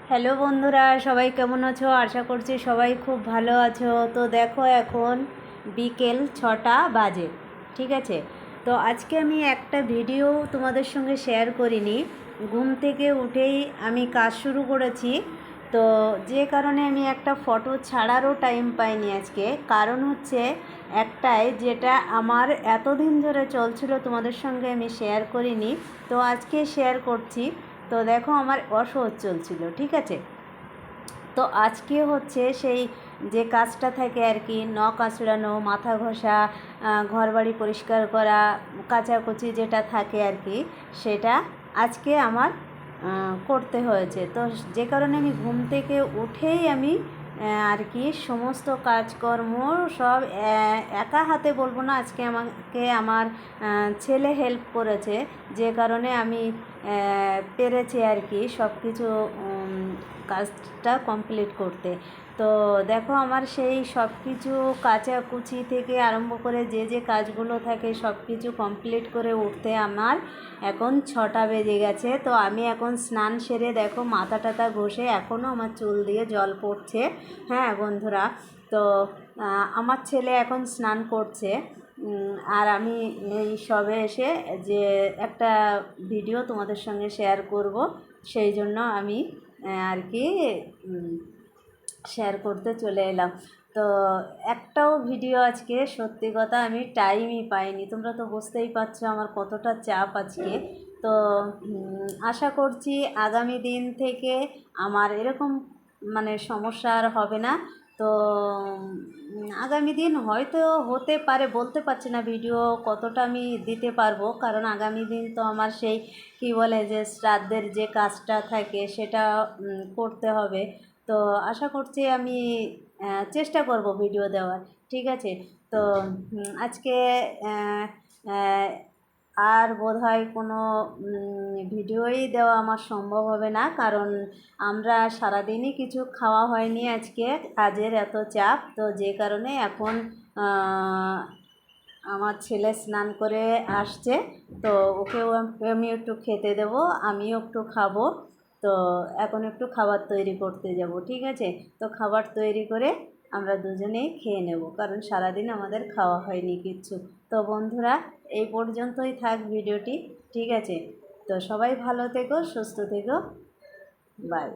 Hello বন্ধুরা, সবাই কেমন আছো? আশা করছি সবাই খুব ভালো আছো। তো দেখো, এখন বিকেল 6টা বাজে, ঠিক আছে। তো আজকে আমি একটা ভিডিও তোমাদের সঙ্গে শেয়ার করিনি। ঘুম থেকে উঠেই আমি কাজ শুরু করেছি। তো যে কারণে আমি একটা ফটো ছাড়ারও টাইম পাইনি আজকে। কারণ হচ্ছে একটাই, যেটা আমার এতদিন ধরে চলছিল তোমাদের সঙ্গে আমি শেয়ার করিনি, তো আজকে শেয়ার করছি। তো দেখো, আমার অসহজ চলছিল, ঠিক আছে। তো আজকে হচ্ছে সেই যে কাজটা থাকে আর কি, নখ আঁচড়ানো, মাথা ঘষা, ঘরবাড়ি পরিষ্কার করা, কাচাকুচি যেটা থাকে আর কি, সেটা আজকে আমার করতে হয়েছে। তো যে কারণে আমি ঘুম থেকে উঠেই আমি আর কি সমস্ত কাজকর্ম সব একা হাতে বলবো না, আজকে আমাকে আমার ছেলে হেল্প করেছে, যে কারণে আমি পেরেছি আর কি সব কিছু কাজটা কমপ্লিট করতে। তো দেখো, আমার সেই সব কিছু কাচাকুচি থেকে আরম্ভ করে যে কাজগুলো থাকে সব কিছু কমপ্লিট করে উঠতে আমার এখন 6টা বেজে গেছে। তো আমি এখন স্নান সেরে দেখো মাথা টাথা ঘষে, এখনও আমার চুল দিয়ে জল পড়ছে। হ্যাঁ বন্ধুরা, তো আমার ছেলে এখন স্নান করছে, আর আমি এই সবে এসে যে একটা ভিডিও তোমাদের সঙ্গে শেয়ার করব, সেই জন্য আমি আর কি শেয়ার করতে চলে এলাম। তো একটাও ভিডিও আজকে সত্যি কথা আমি টাইমই পাইনি। তোমরা তো বুঝতেই পারছো আমার কতটা চাপ আজকে। তো আশা করছি আগামী দিন থেকে আমার এরকম মানে সমস্যা আর হবে না। তো আগামী দিন হয়তো হতে পারে, বলতে পারছি না ভিডিও কতটা আমি দিতে পারবো, কারণ আগামী দিন তো আমার সেই কী বলে যে শ্রাদ্ধের যে কাজটা থাকে সেটা করতে হবে। তো আশা করছি আমি চেষ্টা করব ভিডিও দেওয়ার, ঠিক আছে। তো আজকে আর বোধহয় কোনো ভিডিওই দেওয়া আমার সম্ভব হবে না, কারণ আমরা সারাদিনই কিছু খাওয়া হয়নি আজকে, কাজের এত চাপ। তো যে কারণে এখন আমার ছেলে স্নান করে আসছে, তো ওকেও আমি একটু খেতে দেবো, আমিও একটু খাবো। তো এখন একটু খাবার তৈরি করতে যাব, ঠিক আছে। তো খাবার তৈরি করে আমরা দুজনেই খেয়ে নেব, কারণ সারাদিন আমাদের খাওয়া হয়নি কিচ্ছু। তো বন্ধুরা, এই পর্যন্তই থাক ভিডিওটি, ঠিক আছে। তো সবাই ভালো থেকো, সুস্থ থেকো, বাই।